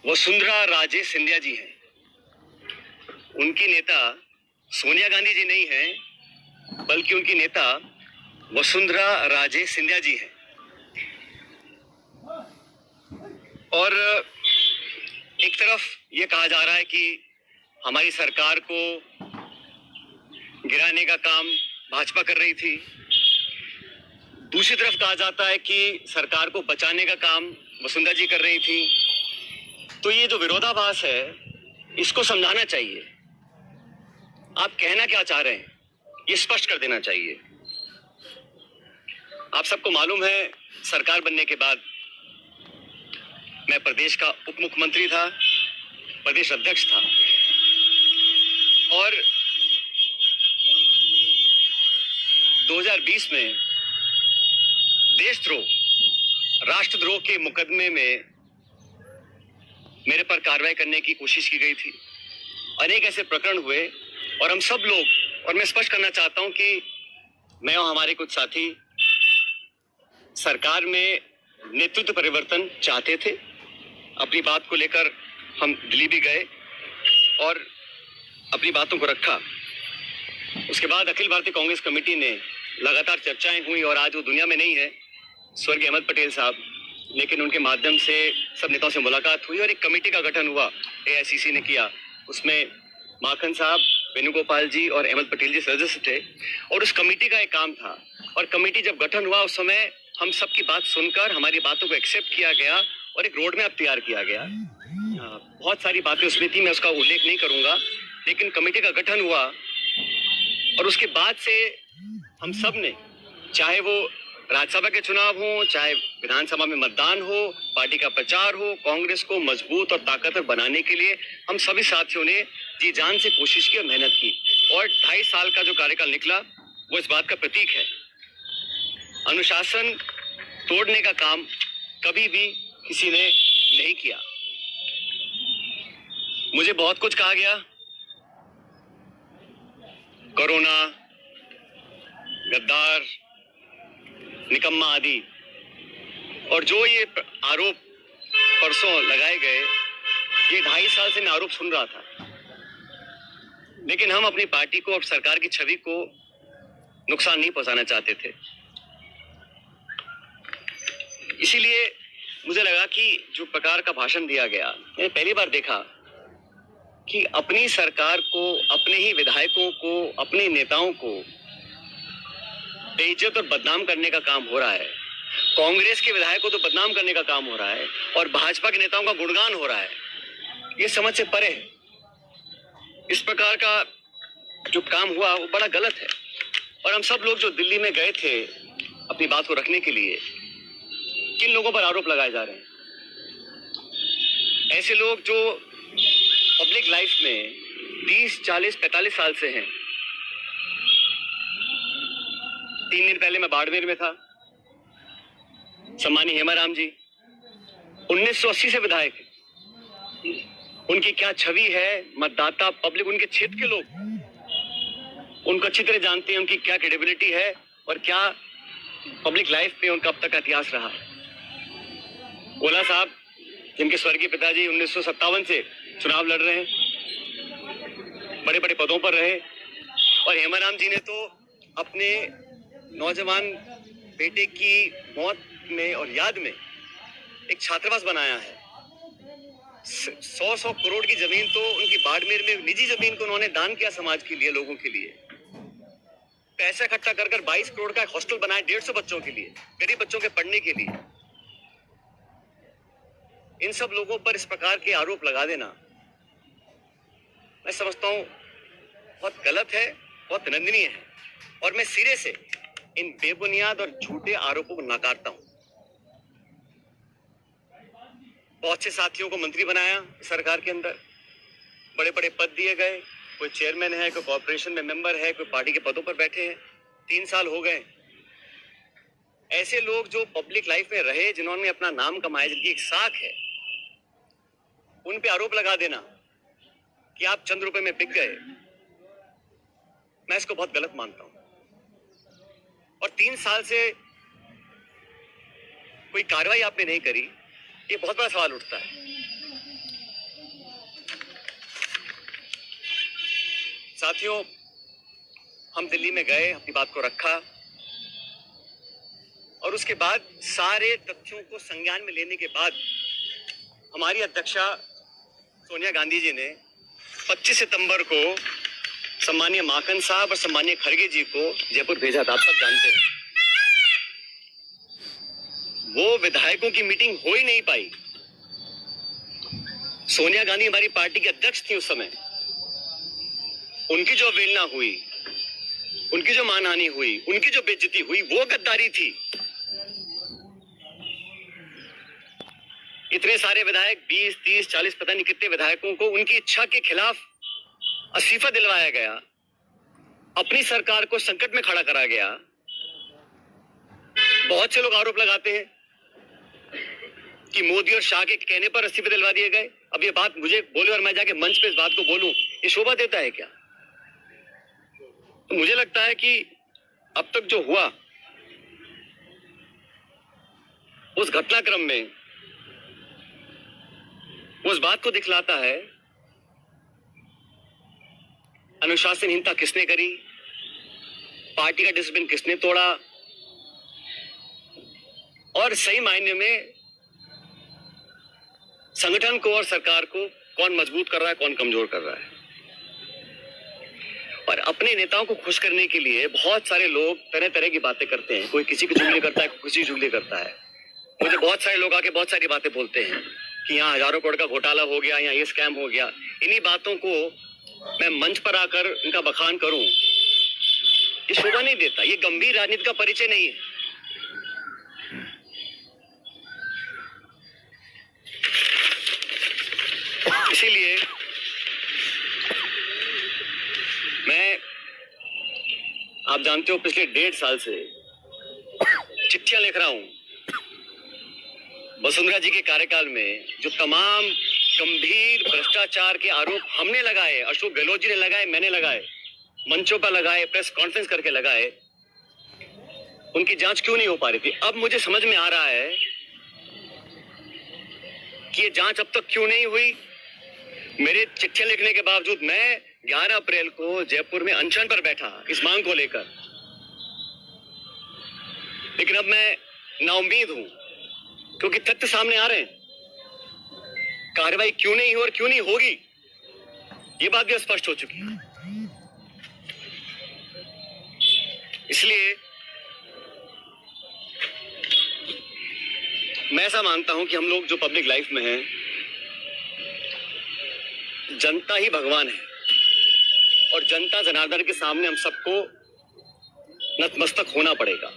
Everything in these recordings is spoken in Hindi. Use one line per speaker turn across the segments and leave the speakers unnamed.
वसुंधरा राजे सिंधिया जी हैं। उनकी नेता सोनिया गांधी जी नहीं है, बल्कि उनकी नेता वसुंधरा राजे सिंधिया जी हैं। और एक तरफ ये कहा जा रहा है कि हमारी सरकार को गिराने का काम भाजपा कर रही थी, दूसरी तरफ कहा जाता है कि सरकार को बचाने का काम वसुंधरा जी कर रही थी। तो ये जो विरोधाभास है, इसको समझाना चाहिए। आप कहना क्या चाह रहे हैं, ये स्पष्ट कर देना चाहिए। आप सबको मालूम है, सरकार बनने के बाद मैं प्रदेश का उप मुख्यमंत्री था, प्रदेश अध्यक्ष था, और 2020 में देशद्रोह, राष्ट्रद्रोह के मुकदमे में मेरे पर कार्रवाई करने की कोशिश की गई थी। अनेक ऐसे प्रकरण हुए और हम सब लोग, और मैं स्पष्ट करना चाहता हूं कि मैं और हमारे कुछ साथी सरकार में नेतृत्व परिवर्तन चाहते थे। अपनी बात को लेकर हम दिल्ली भी गए और अपनी बातों को रखा। उसके बाद अखिल भारतीय कांग्रेस कमेटी ने लगातार चर्चाएं हुई और आज वो दुनिया में नहीं है, स्वर्गीय अहमद पटेल साहब, लेकिन उनके माध्यम से सब नेताओं से मुलाकात हुई और एक कमेटी का गठन हुआ, एआईसीसी ने किया। उसमें माखन साहब, वेणुगोपाल जी और अहमद पटेल जी सदस्य थे और उस कमेटी का एक काम था। और कमेटी जब गठन हुआ उस समय हम सबकी बात सुनकर हमारी बातों को एक्सेप्ट किया गया और एक रोड मैप तैयार किया गया। बहुत सारी बातें उसमें थी, मैं उसका उल्लेख नहीं करूंगा, लेकिन कमेटी का गठन हुआ और उसके बाद से हम सब ने, चाहे वो राज्यसभा के चुनाव हो, चाहे विधानसभा में मतदान हो, पार्टी का प्रचार हो, कांग्रेस को मजबूत और ताकतवर बनाने के लिए हम सभी साथियों ने जी जान से कोशिश की और मेहनत की। और 2.5 साल का जो कार्यकाल निकला वो इस बात का प्रतीक है। अनुशासन तोड़ने का काम कभी भी किसी ने नहीं किया। मुझे बहुत कुछ कहा गया, कोरोना, गद्दार, निकम्मा आदि, और जो ये आरोप परसों लगाए गए, ये 2.5 साल से मैं आरोप सुन रहा था। लेकिन हम अपनी पार्टी को और सरकार की छवि को नुकसान नहीं पहुंचाना चाहते थे। इसीलिए मुझे लगा कि जो प्रकार का भाषण दिया गया, मैंने पहली बार देखा कि अपनी सरकार को, अपने ही विधायकों को, अपने नेताओं को बेइज्जत और बदनाम करने का काम हो रहा है। कांग्रेस के विधायकों को तो बदनाम करने का काम हो रहा है और भाजपा के नेताओं का गुणगान हो रहा है। ये समझ से परे है। इस प्रकार का जो काम हुआ वो बड़ा गलत है। और हम सब लोग जो दिल्ली में गए थे अपनी बात को रखने के लिए, किन लोगों पर आरोप लगाए जा रहे हैं? ऐसे लोग जो पब्लिक लाइफ में 30, 40, 45 साल से हैं। 3 दिन पहले मैं बाड़मेर में था। सम्मानीय हेमाराम जी 1980 से विधायक है। उनकी क्या छवि है, मतदाता, पब्लिक, उनके क्षेत्र के लोग उनको अच्छी तरह जानते हैं, उनकी क्या क्रेडिबिलिटी है और क्या पब्लिक लाइफ में उनका अब तक का इतिहास रहा। ओला साहब, जिनके स्वर्गीय पिताजी 1957 से चुनाव लड़ रहे हैं, बड़े बड़े पदों पर रहे, और हेमाराम जी ने तो अपने नौजवान बेटे की मौत में और याद में एक छात्रावास बनाया है। 100 करोड़ की जमीन तो उनकी बाड़मेर में, निजी जमीन को उन्होंने दान किया समाज के लिए, लोगों के लिए। पैसा इकट्ठा कर 22 करोड़ का एक हॉस्टल बनाया 150 बच्चों के लिए, गरीब बच्चों के पढ़ने के लिए। इन सब लोगों पर इस प्रकार के आरोप लगा देना, मैं समझता हूं बहुत गलत है, बहुत निंदनीय है। और मैं सिरे से इन बेबुनियाद और झूठे आरोपों को नकारता हूं। बहुत से साथियों को मंत्री बनाया सरकार के अंदर, बड़े बड़े पद दिए गए, कोई चेयरमैन है, कोई कॉर्पोरेशन में मेंबर है, कोई पार्टी के पदों पर बैठे हैं। 3 साल हो गए। ऐसे लोग जो पब्लिक लाइफ में रहे, जिन्होंने अपना नाम कमाया, जिनकी एक साख है, उन पे आरोप लगा देना कि आप चंद रुपए में बिक गए, मैं इसको बहुत गलत मानता हूं। और 3 साल से कोई कार्रवाई आपने नहीं करी, ये बहुत बड़ा सवाल उठता है। साथियों, हम दिल्ली में गए, अपनी बात को रखा और उसके बाद सारे तथ्यों को संज्ञान में लेने के बाद हमारी अध्यक्षा सोनिया गांधी जी ने 25 सितंबर को सम्मानीय माकन साहब और सम्मानीय खड़गे जी को जयपुर भेजा था। आप सब जानते हैं वो विधायकों की मीटिंग हो ही नहीं पाई। सोनिया गांधी हमारी पार्टी के अध्यक्ष थी उस समय। उनकी जो अवहेलना हुई, उनकी जो मानहानि हुई, उनकी जो बेइज्जती हुई, वो गद्दारी थी। इतने सारे विधायक 20, 30, 40 पता नहीं कितने विधायकों को उनकी इच्छा के खिलाफ इस्तीफा दिलवाया गया, अपनी सरकार को संकट में खड़ा करा गया। बहुत से लोग आरोप लगाते हैं कि मोदी और शाह के कहने पर इस्तीफे दिलवा दिए गए। अब ये बात मुझे बोले और मैं जाके मंच पे इस बात को बोलूं, ये शोभा देता है क्या? तो मुझे लगता है कि अब तक जो हुआ उस घटनाक्रम में वो इस बात को दिखलाता है अनुशासनहीनता किसने करी, पार्टी का डिसिप्लिन किसने तोड़ा और सही मायने में संगठन को और सरकार को कौन मजबूत कर रहा है, कौन कमजोर कर रहा है। और अपने नेताओं को खुश करने के लिए बहुत सारे लोग तरह तरह की बातें करते हैं। कोई किसी की चुगली करता है, कोई किसी की चुगली करता है। मुझे बहुत सारे लोग आके बहुत सारी बातें बोलते हैं कि यहाँ हजारों करोड़ का घोटाला हो गया, यहाँ ये स्कैम हो गया। इन्हीं बातों को मैं मंच पर आकर इनका बखान करूं, ये शोभा नहीं देता। ये गंभीर राजनीति का परिचय नहीं है। इसीलिए मैं, आप जानते हो, पिछले 1.5 साल से चिट्ठियां लिख रहा हूं वसुंधरा जी के कार्यकाल में जो तमाम गंभीर भ्रष्टाचार के आरोप हमने लगाए, अशोक गहलोत जी ने लगाए, मैंने लगाए, मंचों पर लगाए, प्रेस कॉन्फ्रेंस करके लगाए, उनकी जांच क्यों नहीं हो पा रही थी। अब मुझे समझ में आ रहा है कि ये जांच अब तक क्यों नहीं हुई। मेरे चिट्ठियां लिखने के बावजूद मैं 11 अप्रैल को जयपुर में अनशन पर बैठा इस मांग को लेकर, लेकिन अब मैं नाउम्मीद हूं क्योंकि तथ्य सामने आ रहे हैं। कार्रवाई क्यों नहीं हो और क्यों नहीं होगी, ये बात भी स्पष्ट हो चुकी है। इसलिए मैं ऐसा मानता हूं कि हम लोग जो पब्लिक लाइफ में हैं, जनता ही भगवान है और जनता जनार्दन के सामने हम सबको नतमस्तक होना पड़ेगा।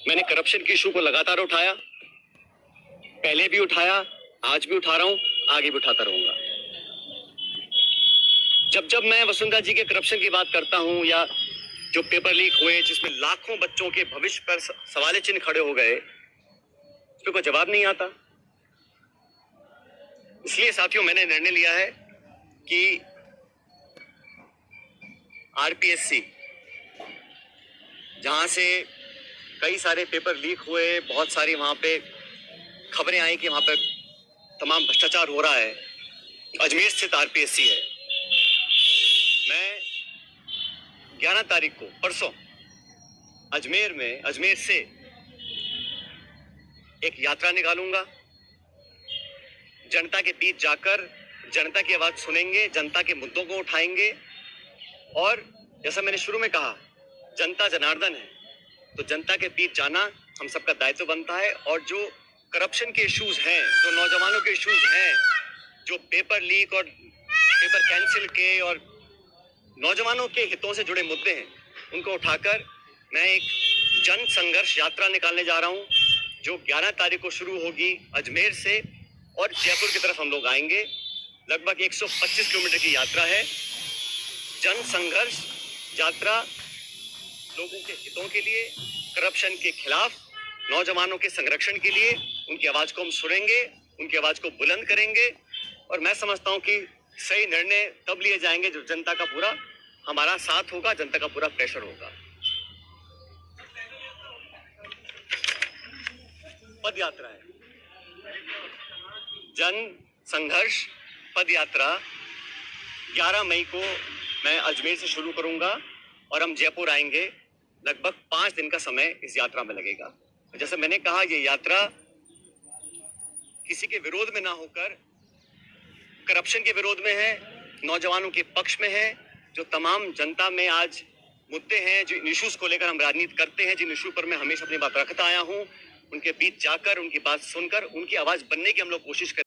मैंने करप्शन के इशू को लगातार उठाया, पहले भी उठाया, आज भी उठा रहा हूं, आगे भी उठाता रहूंगा। जब मैं वसुंधरा जी के करप्शन की बात करता हूं या जो पेपर लीक हुए जिसमें लाखों बच्चों के भविष्य पर सवाल चिन्ह खड़े हो गए, उस पर कोई जवाब नहीं आता। इसलिए साथियों, मैंने निर्णय लिया है कि आरपीएससी, जहां से कई सारे पेपर लीक हुए, बहुत सारी वहां पे खबरें आई कि वहां पे तमाम भ्रष्टाचार हो रहा है, अजमेर स्थित आरपीएससी है। मैं 11 तारीख को, परसों, अजमेर से एक यात्रा निकालूंगा। जनता के बीच जाकर जनता की आवाज सुनेंगे, जनता के मुद्दों को उठाएंगे और जैसा मैंने शुरू में कहा, जनता जनार्दन है तो जनता के बीच जाना हम सबका दायित्व बनता है। और जो करप्शन के इश्यूज हैं, जो नौजवानों के इश्यूज हैं, जो पेपर लीक और पेपर कैंसिल के और नौजवानों के हितों से जुड़े मुद्दे हैं, उनको उठाकर मैं एक जन संघर्ष यात्रा निकालने जा रहा हूं, जो 11 तारीख को शुरू होगी अजमेर से और जयपुर की तरफ हम लोग आएंगे। लगभग 125 किलोमीटर की यात्रा है। जन संघर्ष यात्रा लोगों के हितों के लिए, करप्शन के खिलाफ, नौजवानों के संरक्षण के लिए। उनकी आवाज को हम सुनेंगे, उनकी आवाज को बुलंद करेंगे और मैं समझता हूं कि सही निर्णय तब लिए जाएंगे जब जनता का पूरा हमारा साथ होगा, जनता का पूरा प्रेशर होगा। पद यात्रा है, जन संघर्ष पद यात्रा 11 मई को मैं अजमेर से शुरू करूंगा और हम जयपुर आएंगे। लगभग 5 दिन का समय इस यात्रा में लगेगा। जैसे मैंने कहा, ये यात्रा किसी के विरोध में ना होकर करप्शन के विरोध में है, नौजवानों के पक्ष में है। जो तमाम जनता में आज मुद्दे हैं, जो इश्यूज को लेकर हम राजनीति करते हैं, जिन इशू पर मैं हमेशा अपनी बात रखता आया हूं, उनके बीच जाकर, उनकी बात सुनकर, उनकी आवाज बनने की हम लोग कोशिश